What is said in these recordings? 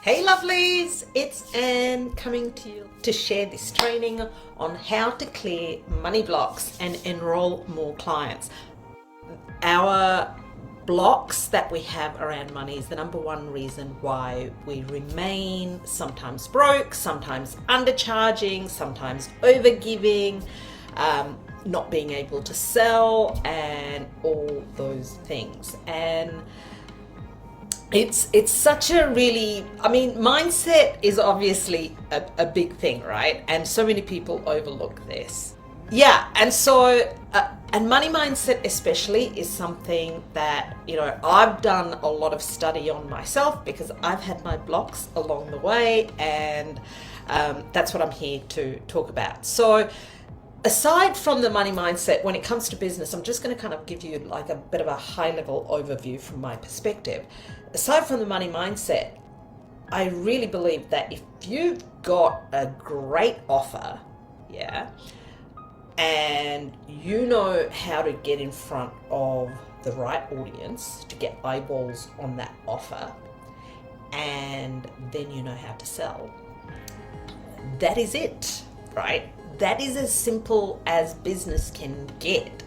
Hey lovelies, it's Anne coming to you to share this training on how to clear money blocks and enroll more clients. Our blocks that we have around money is the number one reason why we remain sometimes broke, sometimes undercharging, sometimes overgiving, not being able to sell, and all those things. And it's such a really, mindset is obviously a big thing, right? And so many people overlook this. Yeah, and so, and money mindset especially is something that, I've done a lot of study on myself because I've had my blocks along the way, and that's what I'm here to talk about. So, aside from the money mindset, when it comes to business, I'm just going to kind of give you like a bit of a high level overview from my perspective. Aside from the money mindset, I really believe that if you've got a great offer, and you know how to get in front of the right audience to get eyeballs on that offer, and then you know how to sell, that is it, right? That is as simple as business can get.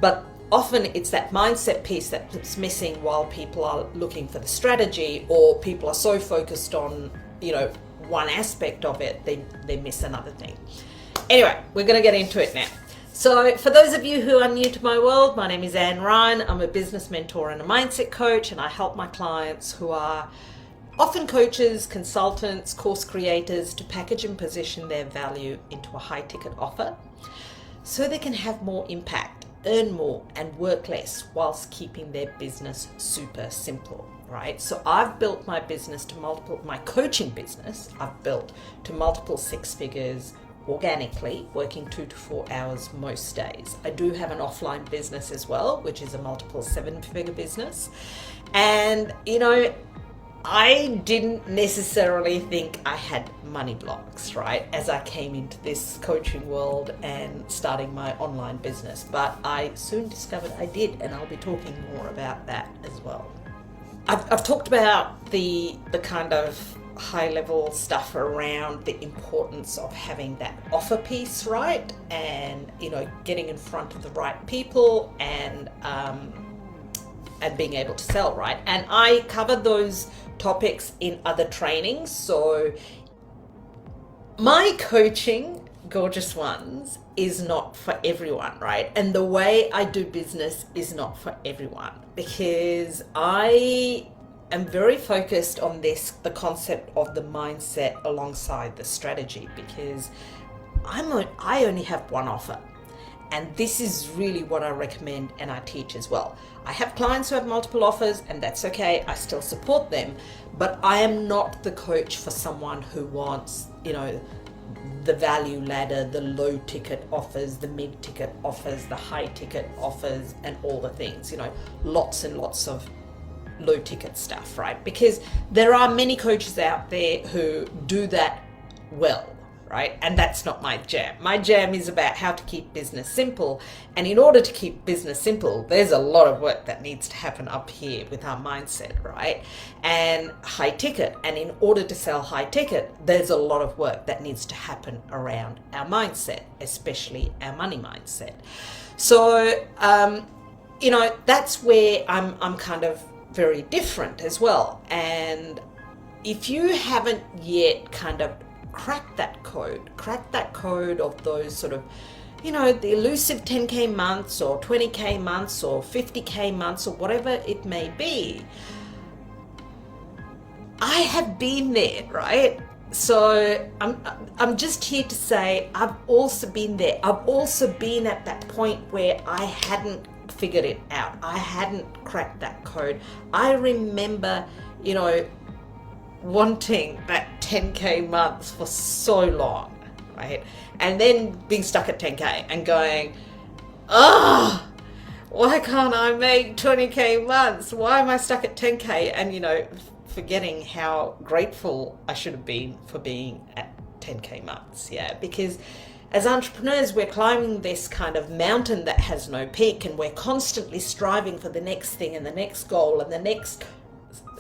But often it's that mindset piece that's missing while people are looking for the strategy, or people are so focused on, one aspect of it, they miss another thing. Anyway, we're going to get into it now. So for those of you who are new to my world, my name is Anne Ryan. I'm a business mentor and a mindset coach, and I help my clients who are often coaches, consultants, course creators to package and position their value into a high ticket offer so they can have more impact, earn more, and work less whilst keeping their business super simple, right? So I've built my business to my coaching business, I've built to multiple six figures organically, working 2 to 4 hours most days. I do have an offline business as well, which is a multiple 7-figure business. And, I didn't necessarily think I had money blocks, right, as I came into this coaching world and starting my online business. But I soon discovered I did, and I'll be talking more about that as well. I've talked about the kind of high-level stuff around the importance of having that offer piece, right, and getting in front of the right people and being able to sell, right? And I cover those topics in other trainings. So my coaching, gorgeous ones, is not for everyone, right? And the way I do business is not for everyone, because I am very focused on the concept of the mindset alongside the strategy, because I only have one offer. And this is really what I recommend and I teach as well. I have clients who have multiple offers, and that's okay. I still support them, but I am not the coach for someone who wants, the value ladder, the low ticket offers, the mid ticket offers, the high ticket offers, and all the things, lots and lots of low ticket stuff, right? Because there are many coaches out there who do that well, right? And that's not my jam. My jam is about how to keep business simple. And in order to keep business simple, there's a lot of work that needs to happen up here with our mindset, right? And high ticket. And in order to sell high ticket, there's a lot of work that needs to happen around our mindset, especially our money mindset. So, that's where I'm kind of very different as well. And if you haven't yet kind of crack that code of those sort of, the elusive 10K months or 20K months or 50K months or whatever it may be, I have been there, right? So I'm just here to say I've also been there. I've also been at that point where I hadn't figured it out. I hadn't cracked that code. I remember, wanting that 10K months for so long, right? And then being stuck at 10K and going, why can't I make 20K months? Why am I stuck at 10K? And, forgetting how grateful I should have been for being at 10K months, because as entrepreneurs, we're climbing this kind of mountain that has no peak, and we're constantly striving for the next thing and the next goal and the next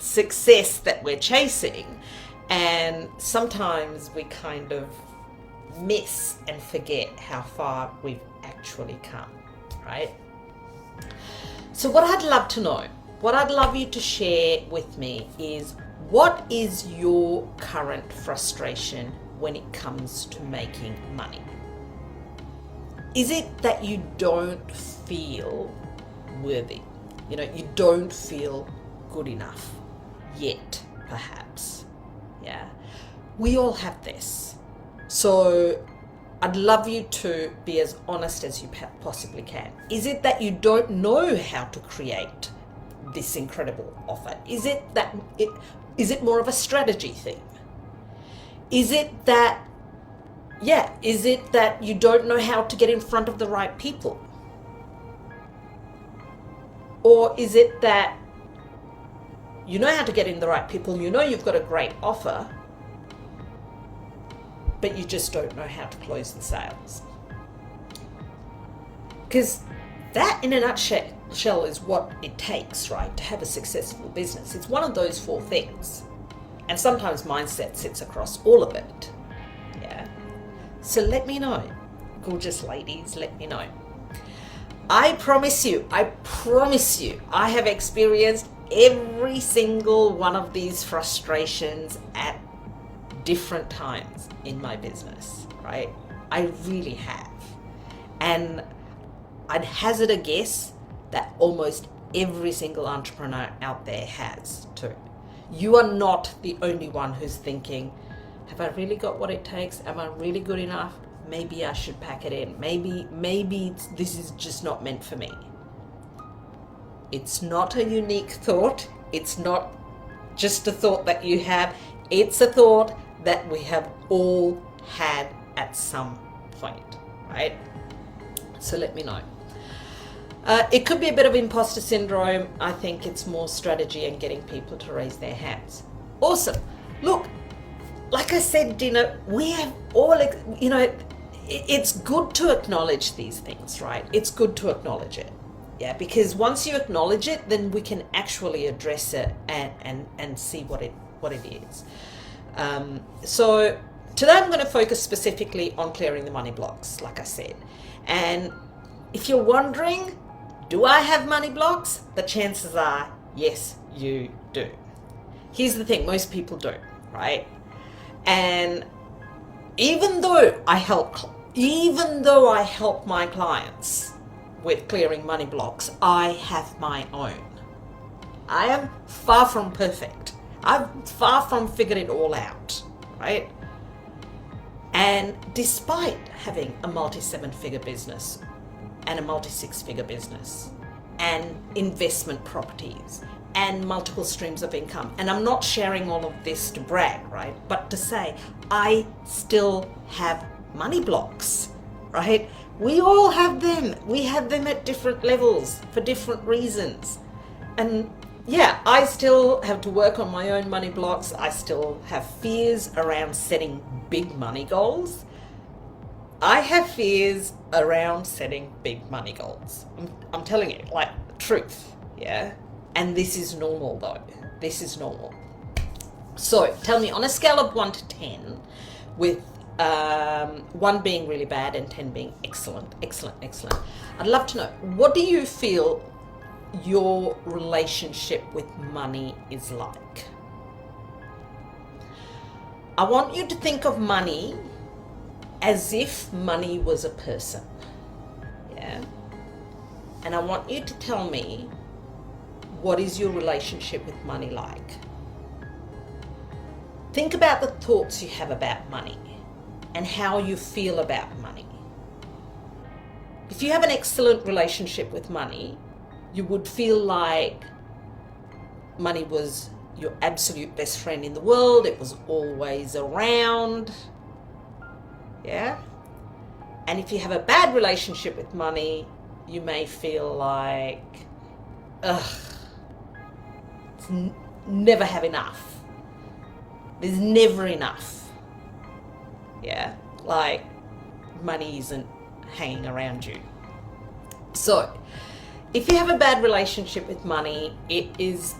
success that we're chasing. And sometimes we kind of miss and forget how far we've actually come, right? So what I'd love to know, what I'd love you to share with me is, what is your current frustration when it comes to making money? Is it that you don't feel worthy? You don't feel good enough yet, perhaps. Yeah. We all have this. So I'd love you to be as honest as you possibly can. Is it that you don't know how to create this incredible offer? Is it more of a strategy thing? Is it that you don't know how to get in front of the right people? Or is it that you know how to get in the right people, you know you've got a great offer, but you just don't know how to close the sales? Because that, in a nutshell, is what it takes, right, to have a successful business. It's one of those four things. And sometimes mindset sits across all of it. Yeah. So let me know, gorgeous ladies, let me know. I promise you, I have experienced every single one of these frustrations at different times in my business, right? I really have. And I'd hazard a guess that almost every single entrepreneur out there has too. You are not the only one who's thinking, have I really got what it takes? Am I really good enough? Maybe I should pack it in. Maybe this is just not meant for me. It's not a unique thought. It's not just a thought that you have. It's a thought that we have all had at some point, right? So let me know. It could be a bit of imposter syndrome. I think it's more strategy and getting people to raise their hands. Awesome. Look, like I said, Dina, we have all, it's good to acknowledge these things, right? It's good to acknowledge it. Yeah, because once you acknowledge it, then we can actually address it and see what it is. So today I'm going to focus specifically on clearing the money blocks, like I said. And if you're wondering, do I have money blocks? The chances are, yes, you do. Here's the thing, most people do, right? And even though I help my clients with clearing money blocks, I have my own. I am far from perfect. I've far from figured it all out, right? And despite having a multi-7-figure business and a multi-6-figure business and investment properties and multiple streams of income, and I'm not sharing all of this to brag, right? But to say I still have money blocks, right? We all have them. We have them at different levels for different reasons. And yeah, I still have to work on my own money blocks. I still have fears around setting big money goals. I have fears around setting big money goals. I'm telling you, like, the truth, yeah? And this is normal though. This is normal. So tell me, on a scale of 1 to 10, with 1 being really bad and 10 being excellent, I'd love to know, what do you feel your relationship with money is like? I want you to think of money as if money was a person, yeah? And I want you to tell me, what is your relationship with money like? Think about the thoughts you have about money and how you feel about money. If you have an excellent relationship with money, you would feel like money was your absolute best friend in the world. It was always around. Yeah? And if you have a bad relationship with money, you may feel like, never have enough. There's never enough. Yeah? Like, money isn't hanging around you. So, if you have a bad relationship with money, it is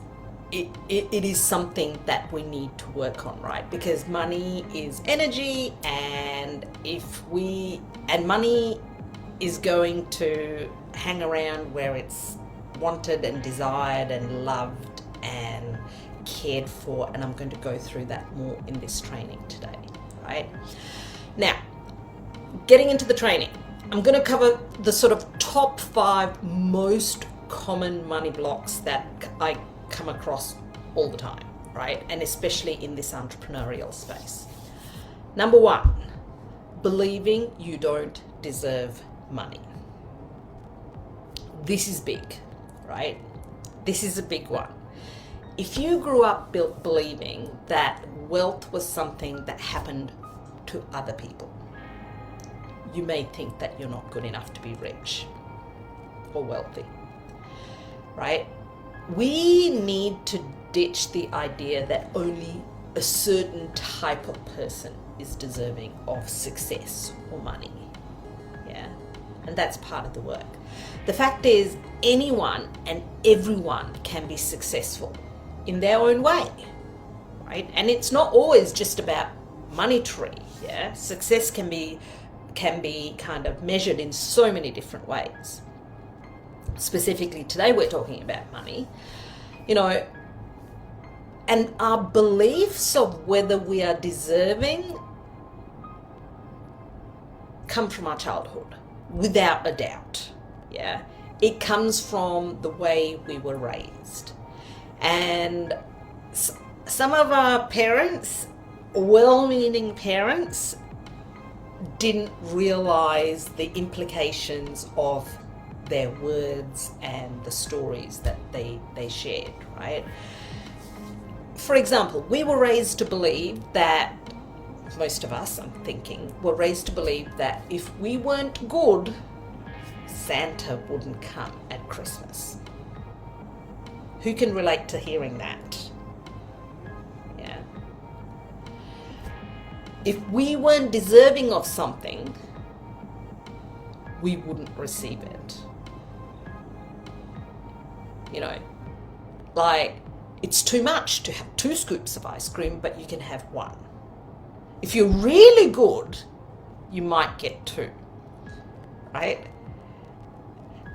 it is something that we need to work on, right? Because money is energy, and money is going to hang around where it's wanted and desired and loved and cared for, and I'm going to go through that more in this training today, right? Now, getting into the training, I'm going to cover the sort of top 5 most common money blocks that I come across all the time, right? And especially in this entrepreneurial space. Number 1, believing you don't deserve money. This is big, right? This is a big one. If you grew up believing that wealth was something that happened to other people, you may think that you're not good enough to be rich or wealthy, right? We need to ditch the idea that only a certain type of person is deserving of success or money, yeah? And that's part of the work. The fact is, anyone and everyone can be successful in their own way, right? And it's not always just about monetary, yeah? Success can be kind of measured in so many different ways. Specifically today we're talking about money, and our beliefs of whether we are deserving come from our childhood, without a doubt, yeah? It comes from the way we were raised. And some of our parents, well-meaning parents, didn't realize the implications of their words and the stories that they shared, right? For example, we were raised to believe that, most of us, I'm thinking, were raised to believe that if we weren't good, Santa wouldn't come at Christmas. Who can relate to hearing that? Yeah. If we weren't deserving of something, we wouldn't receive it. Like, it's too much to have 2 scoops of ice cream, but you can have 1. If you're really good, you might get 2, right?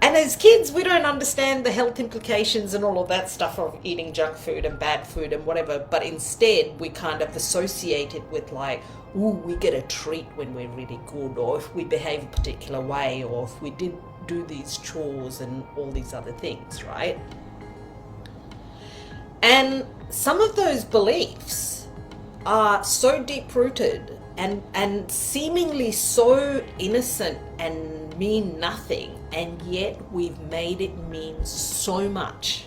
And as kids, we don't understand the health implications and all of that stuff of eating junk food and bad food and whatever, but instead we kind of associate it with like, ooh, we get a treat when we're really good, or if we behave a particular way, or if we did do these chores and all these other things, right? And some of those beliefs are so deep-rooted and seemingly so innocent and mean nothing, and yet we've made it mean so much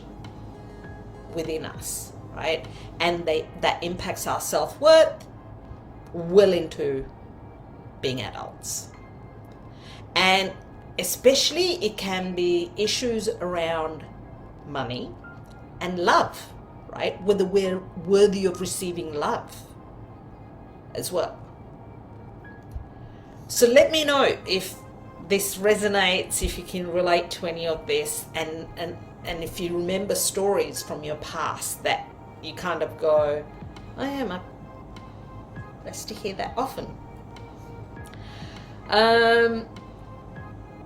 within us, right? And that impacts our self-worth well into being adults. And especially it can be issues around money and love, right? Whether we're worthy of receiving love as well. So let me know if this resonates, if you can relate to any of this, and if you remember stories from your past that you kind of go, oh yeah, I used to hear that often.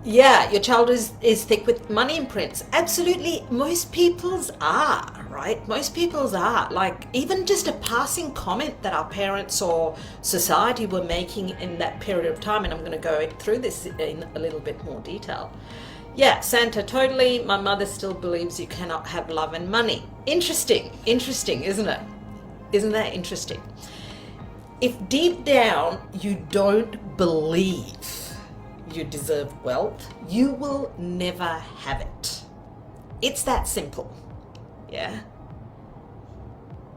Yeah, your child is thick with money imprints. Absolutely, most people's are, right? Most people's are. Like, even just a passing comment that our parents or society were making in that period of time, and I'm going to go through this in a little bit more detail. Yeah, Santa, totally. My mother still believes you cannot have love and money. Interesting, isn't it? Isn't that interesting? If deep down you don't believe you deserve wealth, you will never have it. It's that simple. Yeah?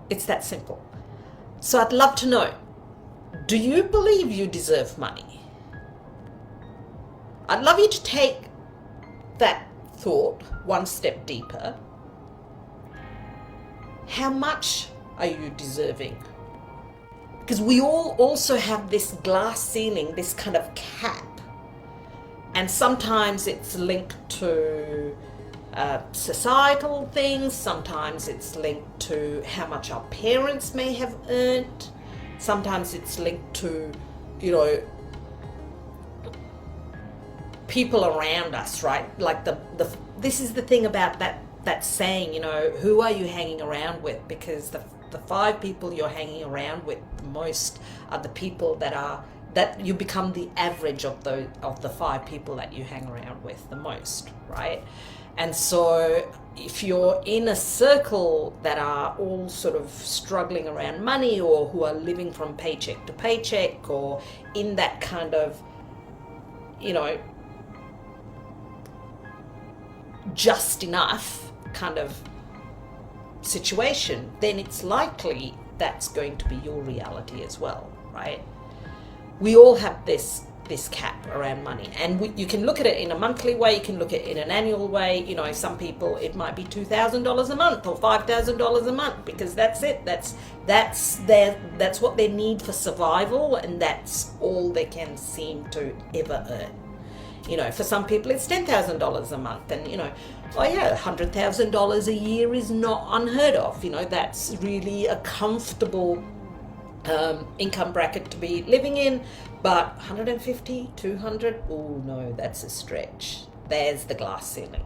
It's that simple. So I'd love to know, do you believe you deserve money? I'd love you to take that thought one step deeper. How much are you deserving? Because we all also have this glass ceiling, this kind of cap. And sometimes it's linked to societal things. Sometimes it's linked to how much our parents may have earned. Sometimes it's linked to, you know, people around us, right? Like this is the thing about that saying, you know, who are you hanging around with? Because the 5 people you're hanging around with the most are the people that you become the average of the 5 people that you hang around with the most, right? And so if you're in a circle that are all sort of struggling around money, or who are living from paycheck to paycheck, or in that kind of, you know, just enough kind of situation, then it's likely that's going to be your reality as well, right? We all have this cap around money, and you can look at it in a monthly way, you can look at it in an annual way. You know, some people it might be $2,000 a month or $5,000 a month, because that's it. That's what they need for survival, and that's all they can seem to ever earn. You know, for some people it's $10,000 a month, and you know, oh yeah, $100,000 a year is not unheard of. You know, that's really a comfortable income bracket to be living in. But 150, 200, oh no, that's a stretch. There's the glass ceiling.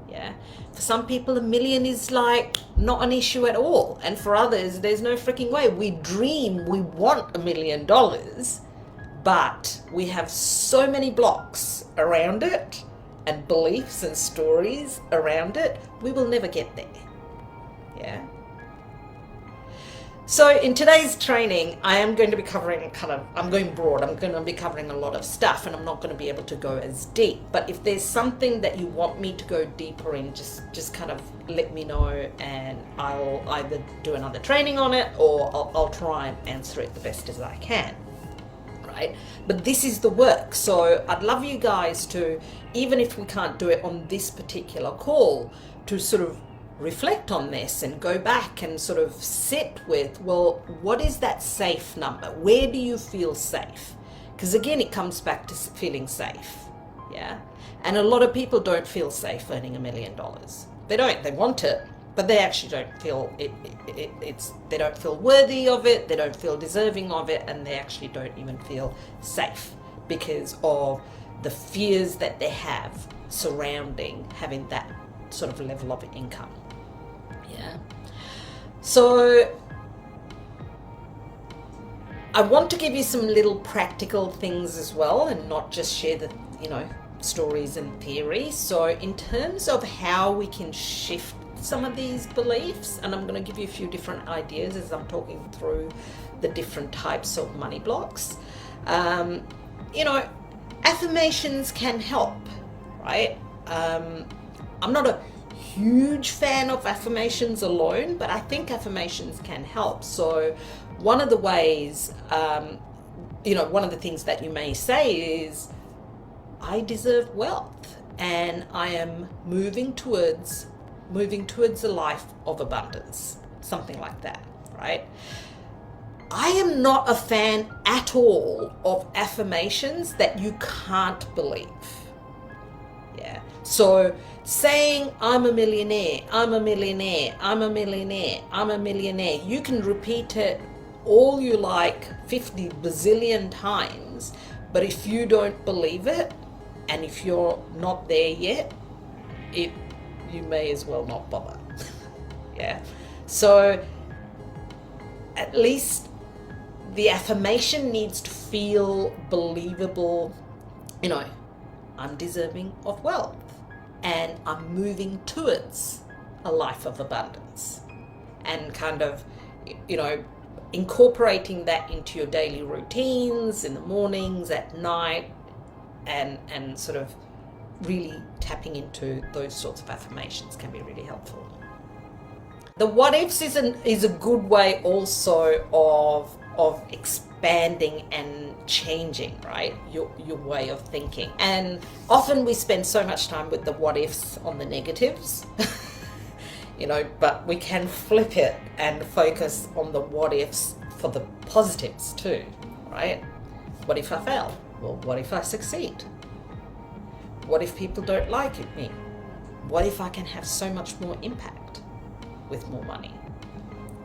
Yeah. For some people, $1 million is like not an issue at all, and for others, there's no freaking way. We want $1 million, but we have so many blocks around it, and beliefs and stories around it, we will never get there. Yeah. So in today's training, I am going to be covering I'm going broad. I'm going to be covering a lot of stuff, and I'm not going to be able to go as deep. But if there's something that you want me to go deeper in, just kind of let me know, and I'll either do another training on it, or I'll try and answer it the best as I can. Right? But this is the work. So I'd love you guys to, even if we can't do it on this particular call, to sort of reflect on this and go back and sort of sit with, well, what is that safe number? Where do you feel safe? Because again, it comes back to feeling safe. Yeah. And a lot of people don't feel safe earning $1 million. They don't. They want it, but they actually don't feel it. They don't feel worthy of it. They don't feel deserving of it, and they actually don't even feel safe because of the fears that they have surrounding having that sort of level of income. Yeah. So I want to give you some little practical things as well, and not just share the, you know, stories and theories. So in terms of how we can shift some of these beliefs, and I'm going to give you a few different ideas as I'm talking through the different types of money blocks. You know, affirmations can help, right? I'm not a huge fan of affirmations alone, but I think affirmations can help. So one of the ways, you know, one of the things that you may say is, I deserve wealth, and I am moving towards a life of abundance, something like that, right? I am not a fan at all of affirmations that you can't believe. Yeah. So saying I'm a millionaire, I'm a millionaire, I'm a millionaire, I'm a millionaire, you can repeat it all you like 50 bazillion times, but if you don't believe it, and if you're not there yet, you may as well not bother. Yeah. So at least the affirmation needs to feel believable. You know, I'm deserving of wealth, and I'm moving towards a life of abundance, and kind of, you know, incorporating that into your daily routines, in the mornings, at night, and sort of really tapping into those sorts of affirmations can be really helpful. The what ifs is a good way also of expanding and changing, right, your way of thinking. And often we spend so much time with the what ifs on the negatives, you know, but we can flip it and focus on the what ifs for the positives too, right? What if I fail? Well, what if I succeed? What if people don't like me? What if I can have so much more impact with more money?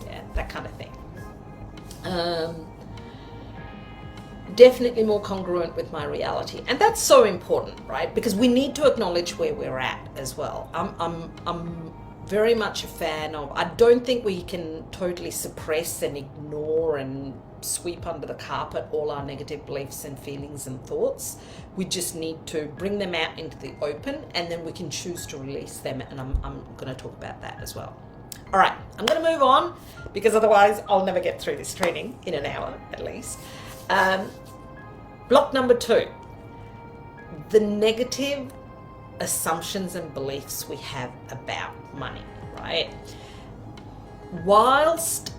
Yeah, that kind of thing. Definitely more congruent with my reality, and that's so important, right? Because we need to acknowledge where we're at as well. I'm very much a fan of, I don't think we can totally suppress and ignore and sweep under the carpet all our negative beliefs and feelings and thoughts. We just need to bring them out into the open, and then we can choose to release them, and I'm going to talk about that as well. All right, I'm going to move on, because otherwise I'll never get through this training in an hour at least. Block number 2, the negative assumptions and beliefs we have about money, right? Whilst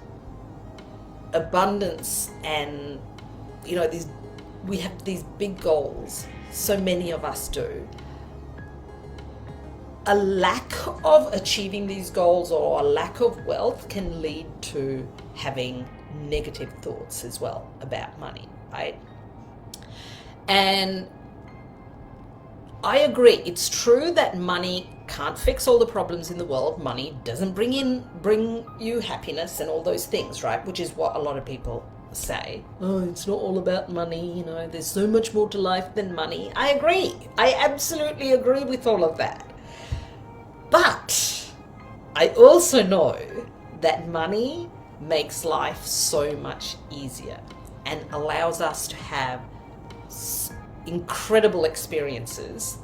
abundance and, you know, we have these big goals, so many of us do, a lack of achieving these goals or a lack of wealth can lead to having negative thoughts as well about money, right? And I agree. It's true that money can't fix all the problems in the world. Money doesn't bring you happiness and all those things, right? Which is what a lot of people say. Oh, it's not all about money, you know, there's so much more to life than money. I agree. I absolutely agree with all of that. But I also know that money makes life so much easier and allows us to have incredible experiences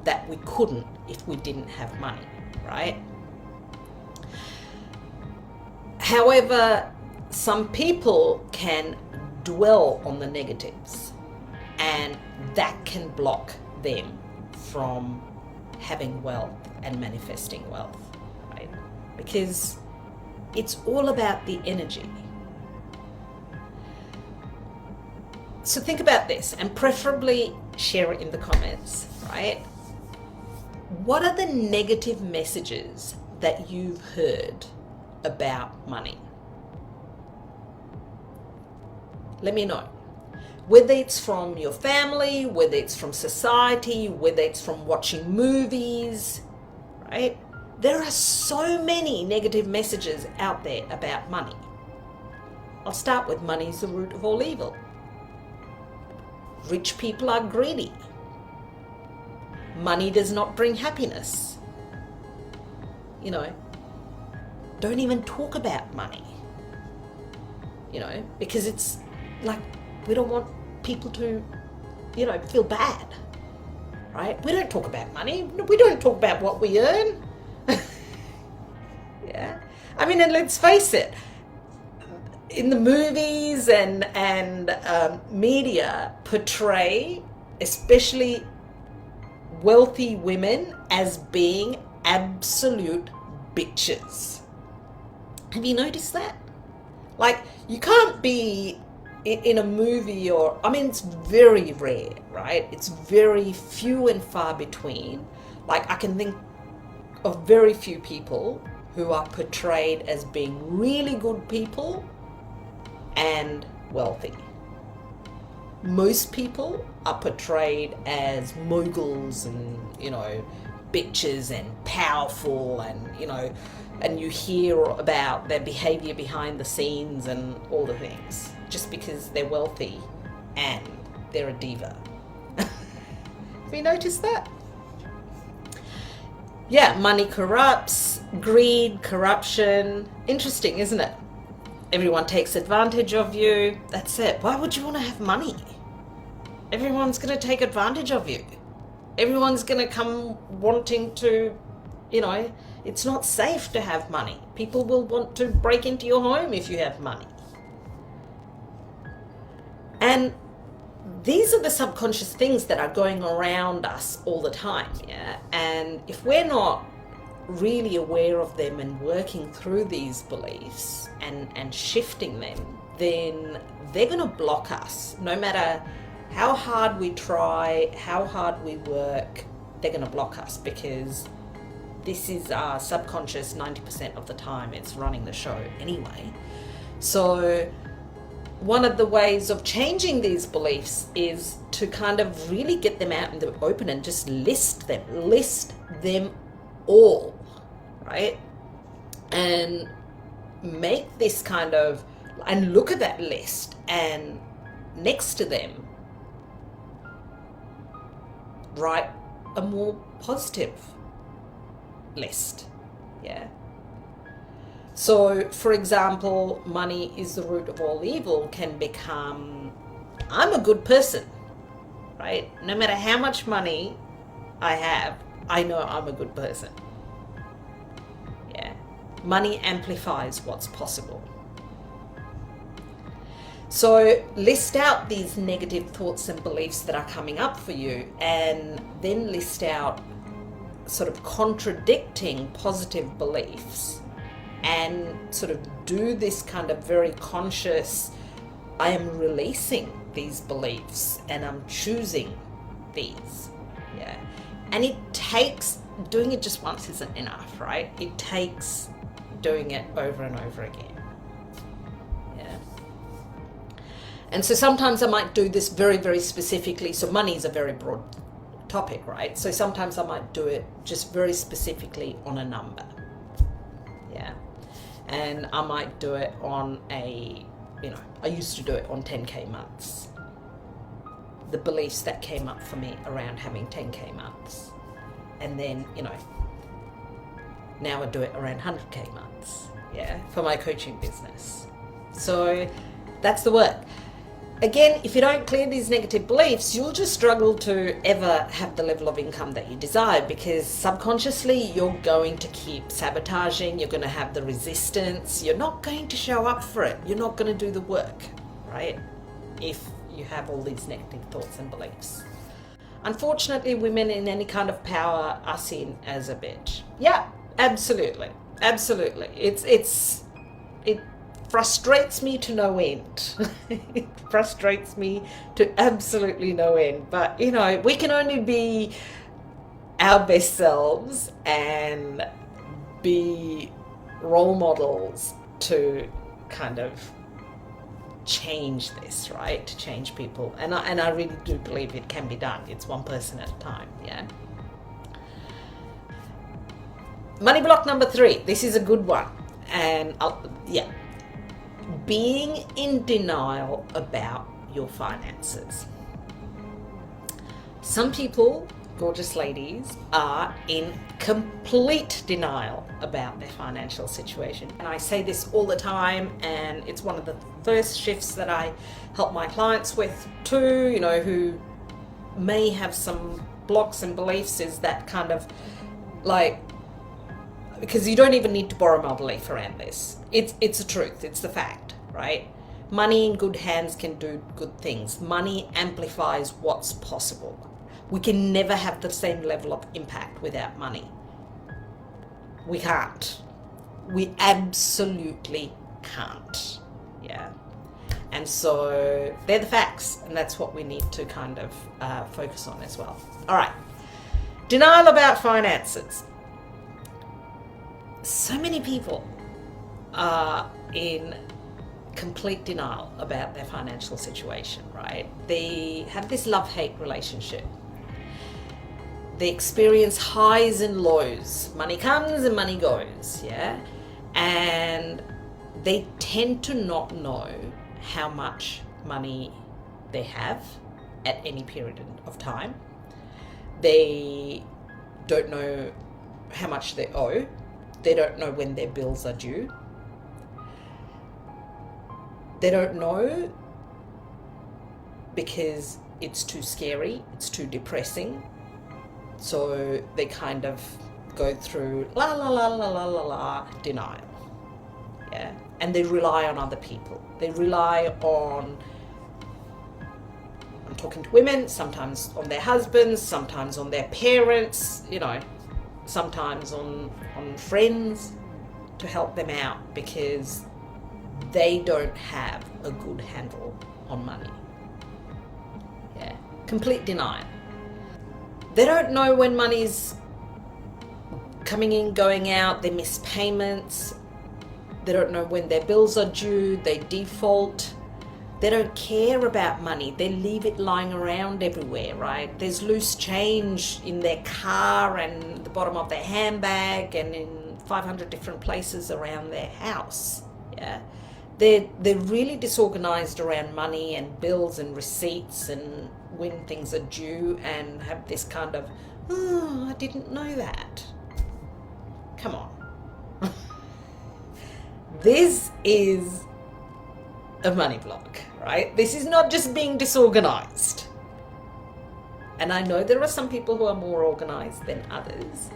that we couldn't if we didn't have money, right? However, some people can dwell on the negatives, and that can block them from having wealth and manifesting wealth, right? Because it's all about the energy. So think about this, and preferably share it in the comments, right? What are the negative messages that you've heard about money? Let me know. Whether it's from your family, whether it's from society, whether it's from watching movies, right? There are so many negative messages out there about money. I'll start with money is the root of all evil. Rich people are greedy. Money does not bring happiness. You know, don't even talk about money. You know, because it's like, we don't want people to, you know, feel bad, right? We don't talk about money. We don't talk about what we earn. Yeah. I mean, and let's face it, in the movies and media portray, especially wealthy women, as being absolute bitches. Have you noticed that? Like, you can't be in a movie, or, I mean, it's very rare, right? It's very few and far between. Like, I can think of very few people who are portrayed as being really good people and wealthy. Most people are portrayed as moguls and, you know, bitches and powerful, and, you know, and you hear about their behavior behind the scenes and all the things, just because they're wealthy and they're a diva. Have you noticed that? Yeah, money corrupts, greed, corruption. Interesting, isn't it? Everyone takes advantage of you. That's it. Why would you want to have money? Everyone's going to take advantage of you. Everyone's going to come wanting to, you know, it's not safe to have money. People will want to break into your home if you have money. And these are the subconscious things that are going around us all the time, yeah? And if we're not really aware of them and working through these beliefs and shifting them, then they're going to block us. No matter how hard we try, how hard we work, they're going to block us, because this is our subconscious 90% of the time. It's running the show anyway. So one of the ways of changing these beliefs is to kind of really get them out in the open and just list them all, right? And make this kind of, and look at that list, and next to them, write a more positive list. Yeah. So, for example, money is the root of all evil can become, I'm a good person, right? No matter how much money I have, I know I'm a good person. Yeah. Money amplifies what's possible. So list out these negative thoughts and beliefs that are coming up for you, and then list out sort of contradicting positive beliefs, and sort of do this kind of very conscious, I am releasing these beliefs and I'm choosing these. Yeah. And it takes, doing it just once isn't enough, right? It takes doing it over and over again. Yeah. And so sometimes I might do this very, very specifically. So money is a very broad topic, right? So sometimes I might do it just very specifically on a number. Yeah. And I might do it on a, I used to do it on 10K months. The beliefs that came up for me around having 10K months. And then, now I do it around 100K months, yeah, for my coaching business. So that's the work. Again, if you don't clear these negative beliefs, you'll just struggle to ever have the level of income that you desire, because subconsciously you're going to keep sabotaging, you're going to have the resistance, you're not going to show up for it, you're not going to do the work, right? If you have all these negative thoughts and beliefs. Unfortunately, women in any kind of power are seen as a bitch. Yeah, absolutely. Absolutely. It frustrates me to no end. It frustrates me to absolutely no end. But, we can only be our best selves and be role models to kind of change this, right? To change people. And I really do believe it can be done. It's one person at a time, yeah? Money block number 3. This is a good one. And being in denial about your finances. Some people, gorgeous ladies, are in complete denial about their financial situation. And I say this all the time, and it's one of the first shifts that I help my clients with too, who may have some blocks and beliefs, is that kind of like, because you don't even need to borrow my belief around this. It's the truth, it's the fact, right? Money in good hands can do good things. Money amplifies what's possible. We can never have the same level of impact without money. We can't. We absolutely can't. Yeah. And so they're the facts, and that's what we need to kind of focus on as well. All right. Denial about finances. So many people are in complete denial about their financial situation, right? They have this love-hate relationship. They experience highs and lows. Money comes and money goes, yeah? And they tend to not know how much money they have at any period of time. They don't know how much they owe. They don't know when their bills are due. They don't know because it's too scary, it's too depressing. So they kind of go through la la la la la la la denial. Yeah. And they rely on other people. They rely on, I'm talking to women, sometimes on their husbands, sometimes on their parents, sometimes on friends to help them out, because they don't have a good handle on money. Yeah. Complete denial. They don't know when money's coming in, going out, they miss payments. They don't know when their bills are due, they default. They don't care about money. They leave it lying around everywhere, right? There's loose change in their car and the bottom of their handbag and in 500 different places around their house. Yeah. They're really disorganized around money and bills and receipts and when things are due, and have this kind of, oh, I didn't know that. Come on. This is a money block, right? This is not just being disorganized. And I know there are some people who are more organized than others,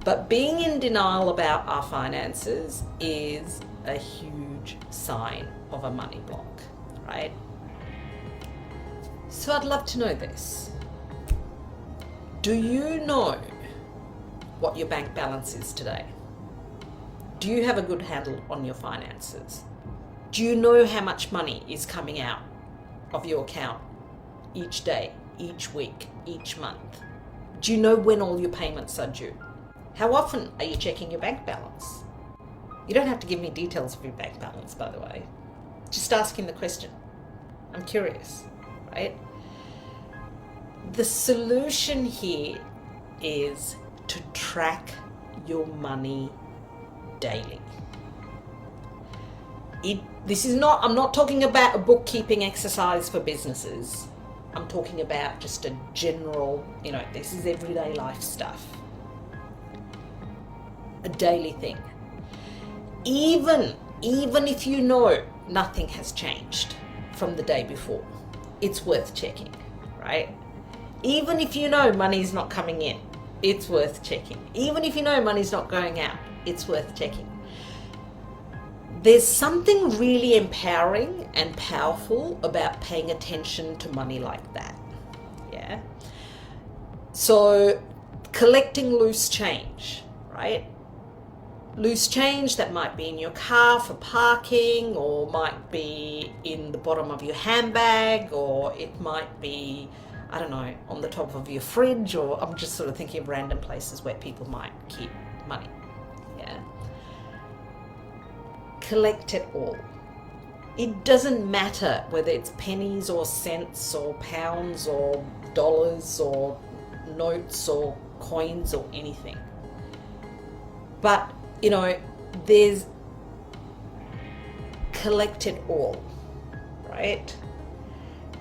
but being in denial about our finances is a huge sign of a money block, right? So I'd love to know this. Do you know what your bank balance is today? Do you have a good handle on your finances? Do you know how much money is coming out of your account each day, each week, each month? Do you know when all your payments are due? How often are you checking your bank balance? You don't have to give me details of your bank balance, by the way. Just asking the question. I'm curious, right? The solution here is to track your money daily. I'm not talking about a bookkeeping exercise for businesses. I'm talking about just a general, this is everyday life stuff. A daily thing. Even if you know nothing has changed from the day before, it's worth checking, right? Even if you know money's not coming in, it's worth checking. Even if you know money's not going out, it's worth checking. There's something really empowering and powerful about paying attention to money like that. Yeah. So collecting loose change, right? Loose change that might be in your car for parking, or might be in the bottom of your handbag, or it might be, I don't know, on the top of your fridge, or I'm just sort of thinking of random places where people might keep money. Yeah. Collect it all. It doesn't matter whether it's pennies or cents or pounds or dollars or notes or coins or anything. But, there's collect it all, right?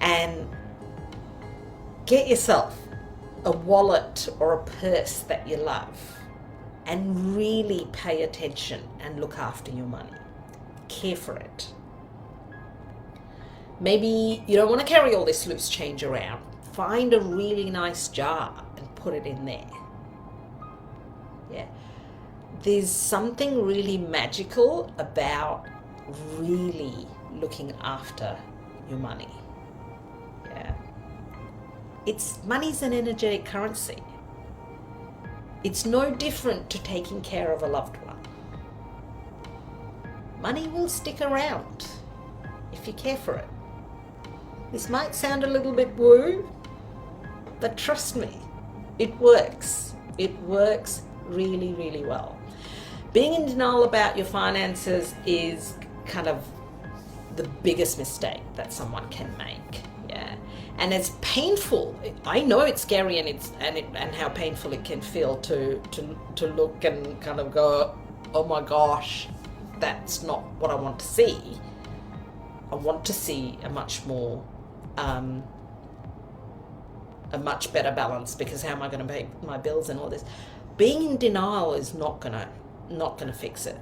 And get yourself a wallet or a purse that you love and really pay attention and look after your money. Care for it. Maybe you don't want to carry all this loose change around. Find a really nice jar and put it in there. Yeah. There's something really magical about really looking after your money. Yeah. Money's an energetic currency. It's no different to taking care of a loved one. Money will stick around if you care for it. This might sound a little bit woo, but trust me, it works. It works really, really well. Being in denial about your finances is kind of the biggest mistake that someone can make. Yeah. And it's painful. I know it's scary and how painful it can feel to look and kind of go, oh my gosh, that's not what I want to see. I want to see a much more, a much better balance, because how am I going to pay my bills and all this? Being in denial is not gonna fix it,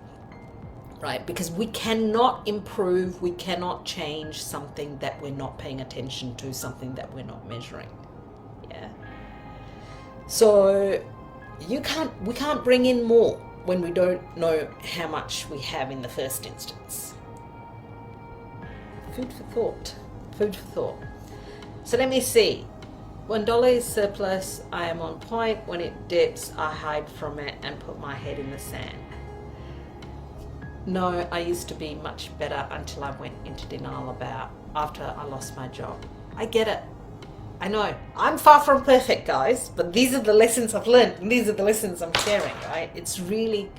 right? Because we cannot improve, we cannot change something that we're not paying attention to, something that we're not measuring. Yeah. So we can't bring in more when we don't know how much we have in the first instance. Food for thought. Food for thought. So let me see. When dollar is surplus, I am on point. When it dips, I hide from it and put my head in the sand. No, I used to be much better until I went into denial after I lost my job. I get it. I know. I'm far from perfect, guys, but these are the lessons I've learned, and these are the lessons I'm sharing, right? It's really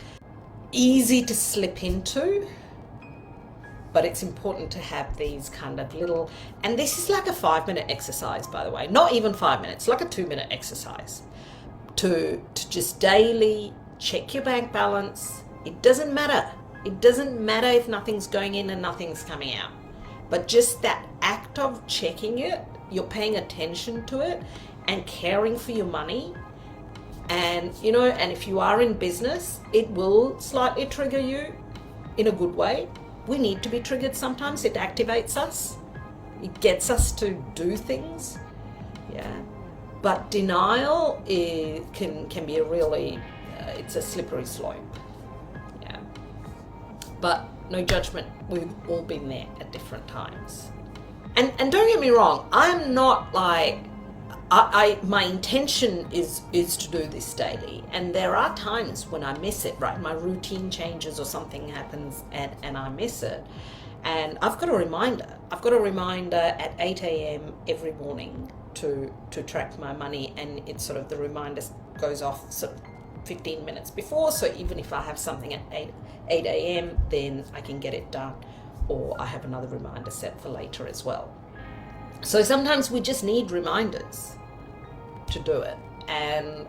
easy to slip into, but it's important to have these kind of little, and this is like a 5-minute exercise, by the way, not even 5 minutes, like a 2-minute exercise to just daily check your bank balance. It doesn't matter. It doesn't matter if nothing's going in and nothing's coming out, but just that act of checking it, you're paying attention to it and caring for your money. And, you know, and if you are in business, it will slightly trigger you in a good way. We need to be triggered sometimes. It activates us. It gets us to do things. Yeah. But denial can be a really, it's a slippery slope. Yeah. But no judgment. We've all been there at different times. And don't get me wrong, I'm not like, my intention is to do this daily, and there are times when I miss it, right? My routine changes or something happens and I miss it, and I've got a reminder. I've got a reminder at 8 a.m. every morning to track my money, and it's sort of, the reminder goes off sort of 15 minutes before, so even if I have something at 8 a.m. then I can get it done, or I have another reminder set for later as well. So sometimes we just need reminders to do it. And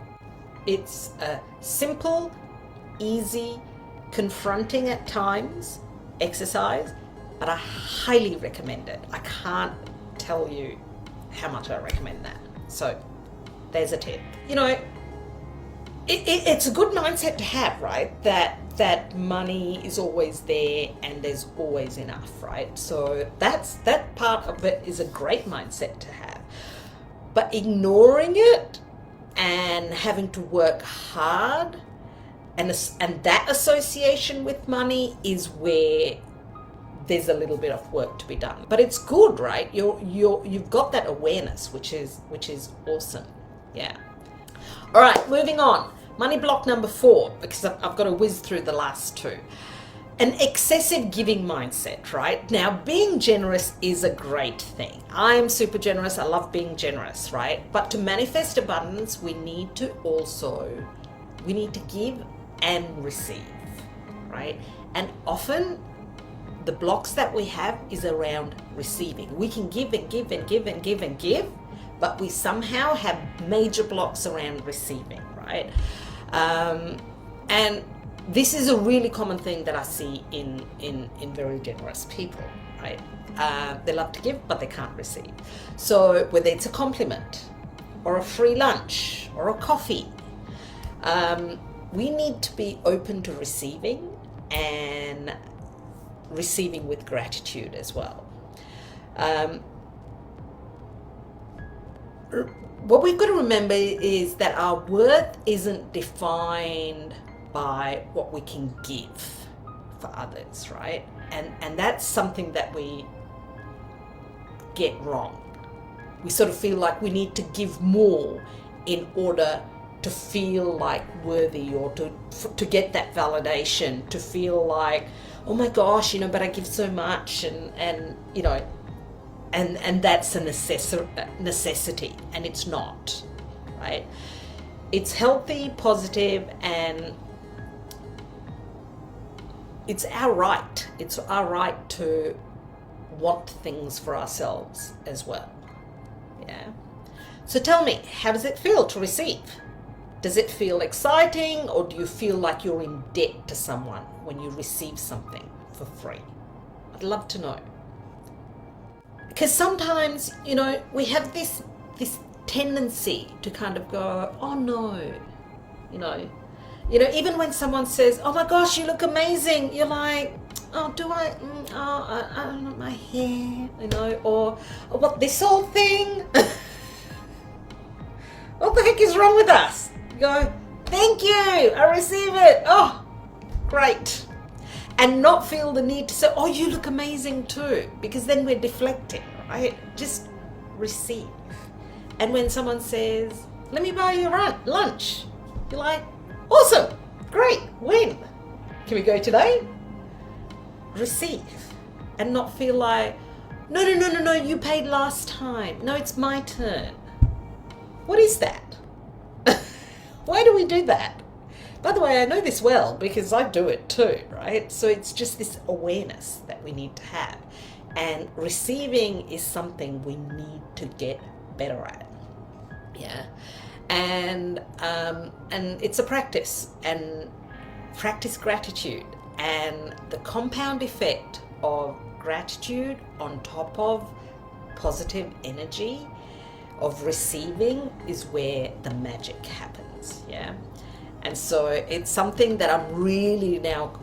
it's a simple, easy, confronting at times exercise, but I highly recommend it. I can't tell you how much I recommend that. So there's a tip. You know, it's a good mindset to have, right? That money is always there and there's always enough, right? So that part of it is a great mindset to have. But ignoring it and having to work hard and that association with money is where there's a little bit of work to be done. But it's good, right? You've got that awareness, which is awesome. Yeah. All right, moving on. Money block number 4, because I've got to whiz through the last 2. An excessive giving mindset, right? Now, being generous is a great thing. I'm super generous. I love being generous, right? But to manifest abundance, we need to give and receive, right? And often the blocks that we have is around receiving. We can give and give and give and give and give, but we somehow have major blocks around receiving, right? And this is a really common thing that I see in very generous people, right? They love to give, but they can't receive. So whether it's a compliment or a free lunch or a coffee, we need to be open to receiving and receiving with gratitude as well. What we've got to remember is that our worth isn't defined by what we can give for others, right? And that's something that we get wrong. We sort of feel like we need to give more in order to feel like worthy, or to get that validation, to feel like, oh my gosh, you know, but I give so much, and you know, and that's a necessity, and it's not, right? It's healthy, positive, and it's our right. It's our right to want things for ourselves as well. Yeah. So tell me, how does it feel to receive? Does it feel exciting, or do you feel like you're in debt to someone when you receive something for free? I'd love to know. Because sometimes, you know, we have this tendency to kind of go, oh no, you know, even when someone says, oh my gosh, you look amazing, you're like, oh, do I? I don't know, my hair, you know, or what, this whole thing? What the heck is wrong with us? You go, thank you, I receive it. Oh, great. And not feel the need to say, oh, you look amazing too, because then we're deflecting, right? Just receive. And when someone says, let me buy you lunch, you're like, awesome, great, when? Can we go today? Receive. And not feel like, no, you paid last time. No, it's my turn. What is that? Why do we do that? By the way, I know this well because I do it too, right? So it's just this awareness that we need to have. And receiving is something we need to get better at. Yeah. And it's a practice, and practice gratitude, and the compound effect of gratitude on top of positive energy of receiving is where the magic happens. Yeah. And so it's something that I'm really now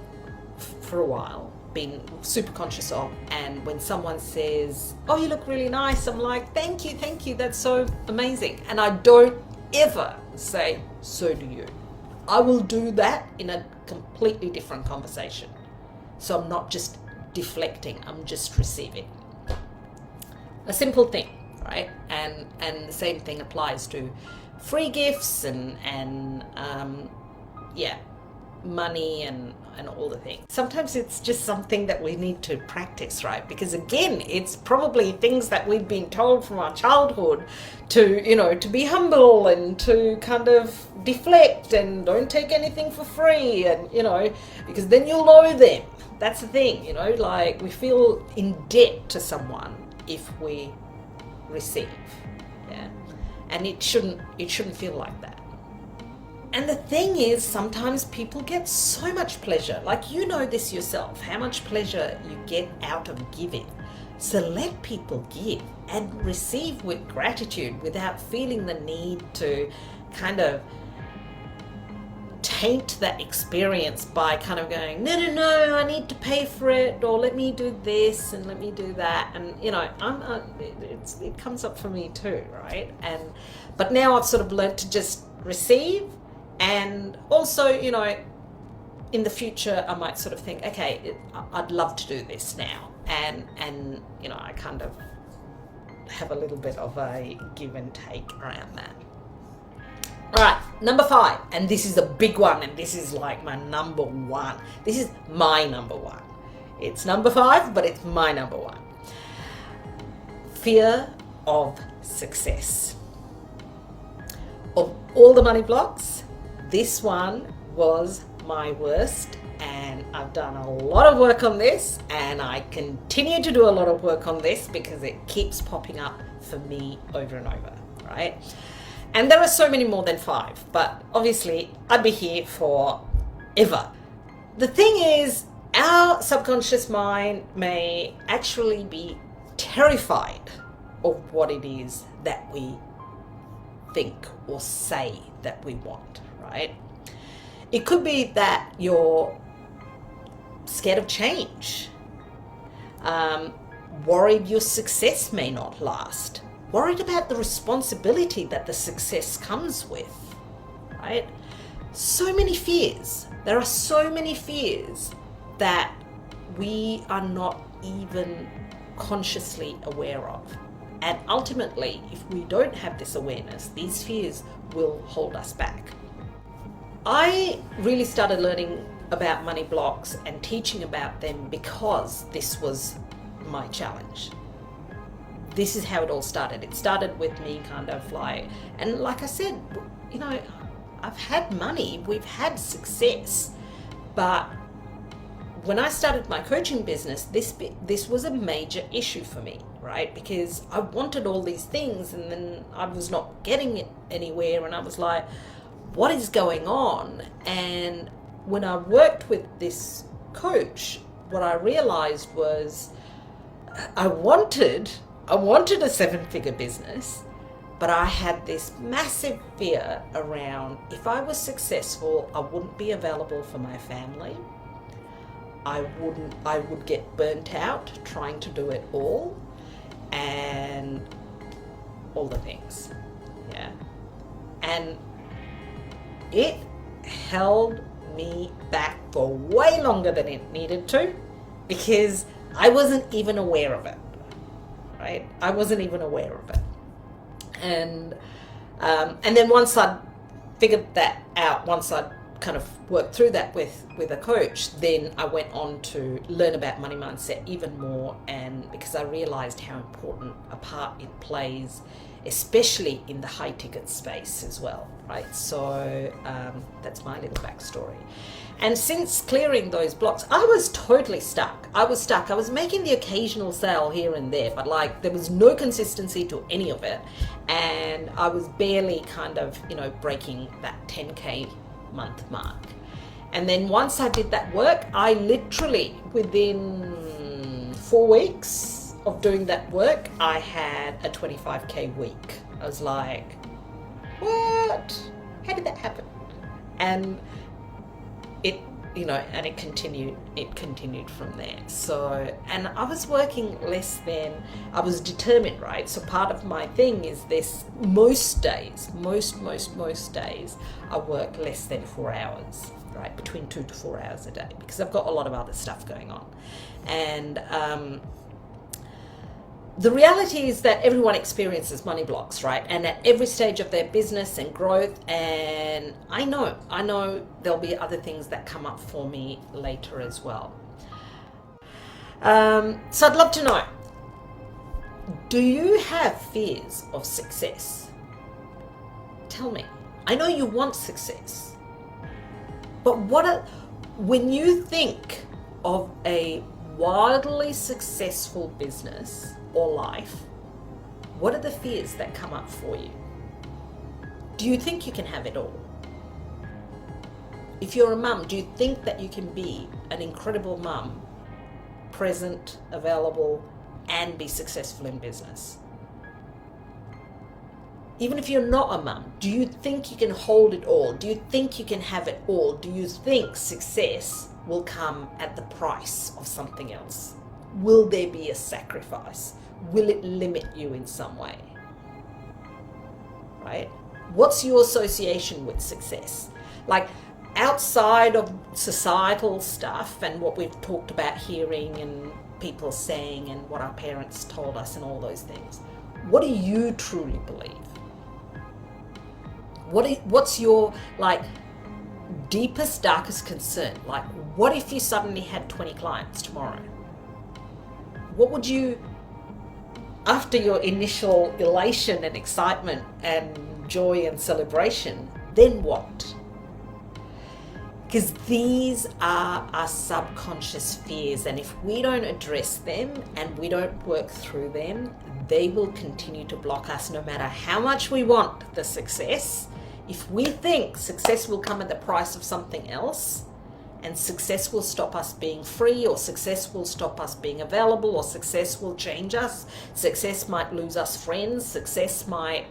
for a while been super conscious of. And when someone says, oh, you look really nice, I'm like, thank you, that's so amazing. And I don't ever say, so do you. I will do that in a completely different conversation. So I'm not just deflecting, I'm just receiving. A simple thing, right? And the same thing applies to free gifts and money and all the things. Sometimes it's just something that we need to practice, right? Because again, it's probably things that we've been told from our childhood to be humble and to kind of deflect and don't take anything for free, and because then you'll owe them. That's the thing, like we feel in debt to someone if we receive. Yeah. And it shouldn't feel like that. And the thing is, sometimes people get so much pleasure, like this yourself, how much pleasure you get out of giving. So let people give and receive with gratitude without feeling the need to kind of taint that experience by kind of going, no, I need to pay for it, or let me do this and let me do that. And it comes up for me too, right? But now I've sort of learned to just receive. And also, in the future, I might sort of think, okay, I'd love to do this now. And I kind of have a little bit of a give and take around that. All right, number 5. And this is a big one. And this is like my number 1. This is my number 1. It's number 5, but it's my number 1. Fear of success. Of all the money blocks, this one was my worst, and I've done a lot of work on this, and I continue to do a lot of work on this because it keeps popping up for me over and over, right? And there are so many more than 5, but obviously I'd be here forever. The thing is, our subconscious mind may actually be terrified of what it is that we think or say that we want, right? It could be that you're scared of change, worried your success may not last, worried about the responsibility that the success comes with, right? So many fears. There are so many fears that we are not even consciously aware of. And ultimately, if we don't have this awareness, these fears will hold us back. I really started learning about money blocks and teaching about them because this was my challenge. This is how it all started. It started with me kind of like, and like I said, I've had money, we've had success, but when I started my coaching business, this was a major issue for me, right? Because I wanted all these things and then I was not getting it anywhere, and I was like, what is going on? And when I worked with this coach, what I realized was I wanted a 7-figure business, but I had this massive fear around if I was successful, I wouldn't be available for my family. I would get burnt out trying to do it all, and all the things. Yeah. And it held me back for way longer than it needed to, because I wasn't even aware of it, right? I wasn't even aware of it. And then once I'd figured that out, once I'd kind of worked through that with a coach, then I went on to learn about money mindset even more, and because I realized how important a part it plays, especially in the high ticket space as well, right? So that's my little backstory. And since clearing those blocks, I was totally stuck. I was making the occasional sale here and there, but like there was no consistency to any of it. And I was barely kind of, breaking that 10K month mark. And then once I did that work, I literally, within 4 weeks of doing that work, I had a 25K week. I was like, what? How did that happen? And it continued from there. So, and I was working less than, I was determined, right? So part of my thing is this, most days, I work less than 4 hours, right? Between 2 to 4 hours a day, because I've got a lot of other stuff going on. And, the reality is that everyone experiences money blocks, right? And at every stage of their business and growth. And I know there'll be other things that come up for me later as well. So I'd love to know, do you have fears of success? Tell me. I know you want success, but when you think of a wildly successful business or life, what are the fears that come up for you? Do you think you can have it all? If you're a mum, do you think that you can be an incredible mum, present, available, and be successful in business? Even if you're not a mum, do you think you can hold it all? Do you think you can have it all? Do you think success will come at the price of something else? Will there be a sacrifice? Will it limit you in some way? Right? What's your association with success? Like outside of societal stuff and what we've talked about hearing and people saying and what our parents told us and all those things, what do you truly believe? What's your deepest, darkest concern? Like, what if you suddenly had 20 clients tomorrow? What would you, after your initial elation and excitement and joy and celebration, then what? Because these are our subconscious fears, and if we don't address them and we don't work through them, they will continue to block us no matter how much we want the success. If we think success will come at the price of something else, and success will stop us being free, or success will stop us being available, or success will change us, success might lose us friends, success might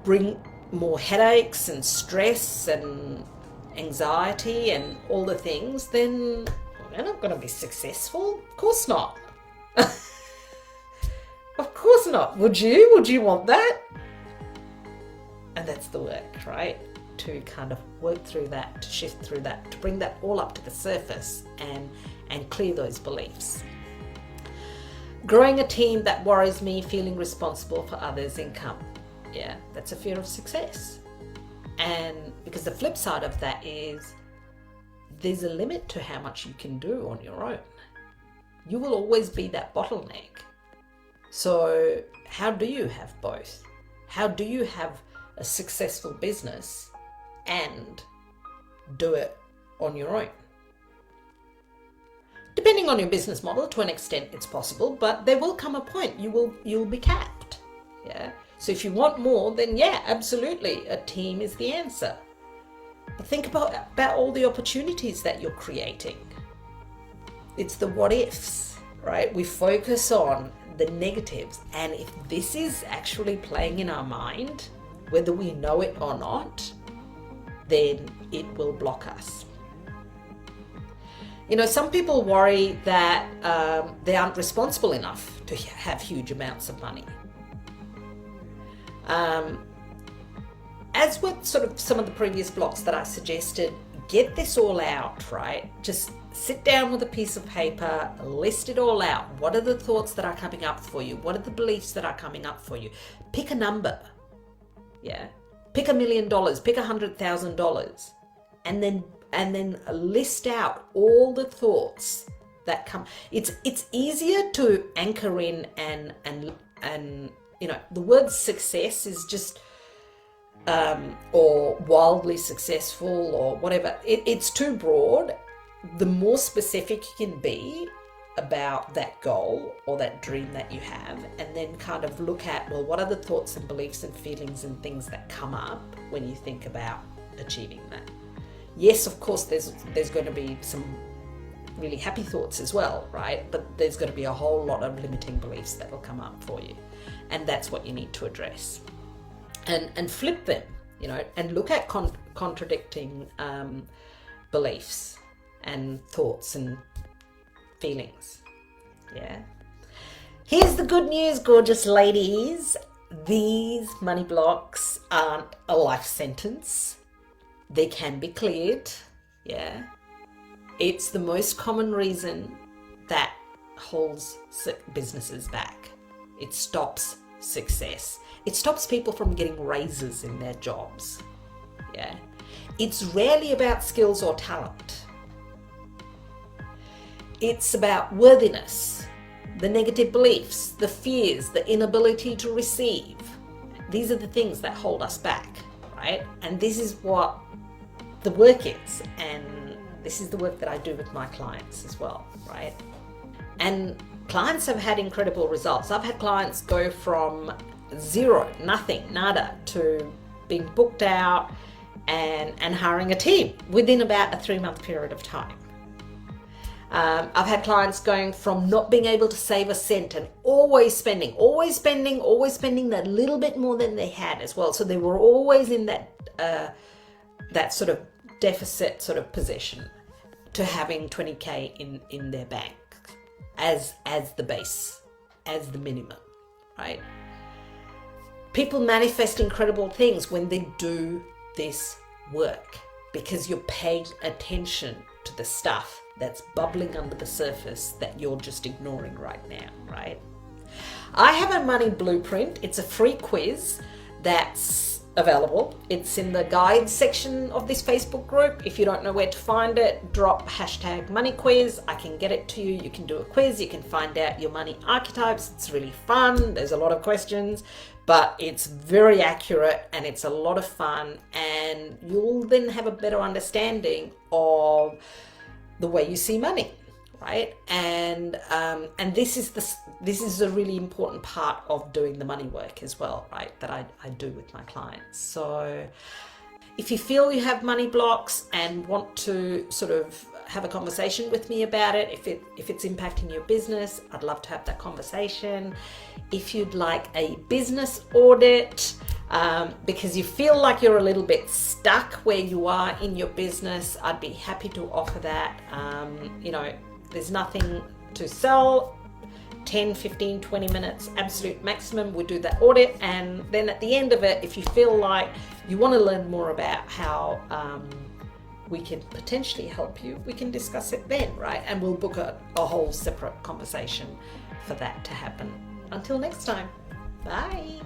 bring more headaches and stress and anxiety and all the things, then we're not going to be successful. Of course not. Of course not. Would you? Would you want that? And that's the work, right? To kind of work through that, to shift through that, to bring that all up to the surface and clear those beliefs. Growing a team that worries me, feeling responsible for others' income. Yeah, that's a fear of success. And because the flip side of that is there's a limit to how much you can do on your own. You will always be that bottleneck. So how do you have both? How do you have a successful business and do it on your own? Depending on your business model, to an extent it's possible, but there will come a point you'll be capped. Yeah. So if you want more, then yeah, absolutely, a team is the answer. But think about all the opportunities that you're creating. It's the what ifs, right? We focus on the negatives, and if this is actually playing in our mind, whether we know it or not, then it will block us. Some people worry that they aren't responsible enough to have huge amounts of money. As with sort of some of the previous blocks that I suggested, get this all out, right? Just sit down with a piece of paper, list it all out. What are the thoughts that are coming up for you? What are the beliefs that are coming up for you? Pick a number. Yeah. pick $1 million, pick $100,000, and then list out all the thoughts that come. It's easier to anchor in and the word success is just or wildly successful or whatever. It's too broad. The more specific you can be about that goal or that dream that you have, and then kind of look at, well, what are the thoughts and beliefs and feelings and things that come up when you think about achieving that. Yes, of course, there's going to be some really happy thoughts as well, right? But there's going to be a whole lot of limiting beliefs that will come up for you, and that's what you need to address and flip them, and look at contradicting beliefs and thoughts and feelings. Yeah. Here's the good news, gorgeous ladies. These money blocks aren't a life sentence. They can be cleared. Yeah. It's the most common reason that holds businesses back. It stops success. It stops people from getting raises in their jobs. Yeah. It's rarely about skills or talent. It's about worthiness, the negative beliefs, the fears, the inability to receive. These are the things that hold us back, right? And this is what the work is. And this is the work that I do with my clients as well, right? And clients have had incredible results. I've had clients go from zero, nothing, nada, to being booked out and hiring a team within about a 3-month period of time. I've had clients going from not being able to save a cent and always spending that little bit more than they had as well. So they were always in that sort of deficit sort of position, to having 20K in their bank as the base, as the minimum, right? People manifest incredible things when they do this work, because you're paying attention to the stuff that's bubbling under the surface that you're just ignoring right now, right? I have a money blueprint. It's a free quiz that's available. It's in the guide section of this Facebook group. If you don't know where to find it, drop #moneyquiz. I can get it to you. You can do a quiz. You can find out your money archetypes. It's really fun. There's a lot of questions, but it's very accurate and it's a lot of fun, and you'll then have a better understanding of the way you see money, right? And this is a really important part of doing the money work as well, right? That I do with my clients. So if you feel you have money blocks and want to sort of have a conversation with me about it, if it's impacting your business, I'd love to have that conversation. If you'd like a business audit, because you feel like you're a little bit stuck where you are in your business, I'd be happy to offer that. There's nothing to sell. 10, 15, 20 minutes, absolute maximum. We do that audit, and then at the end of it, if you feel like you want to learn more about how we can potentially help you, we can discuss it then, right? And we'll book a whole separate conversation for that to happen. Until next time, bye.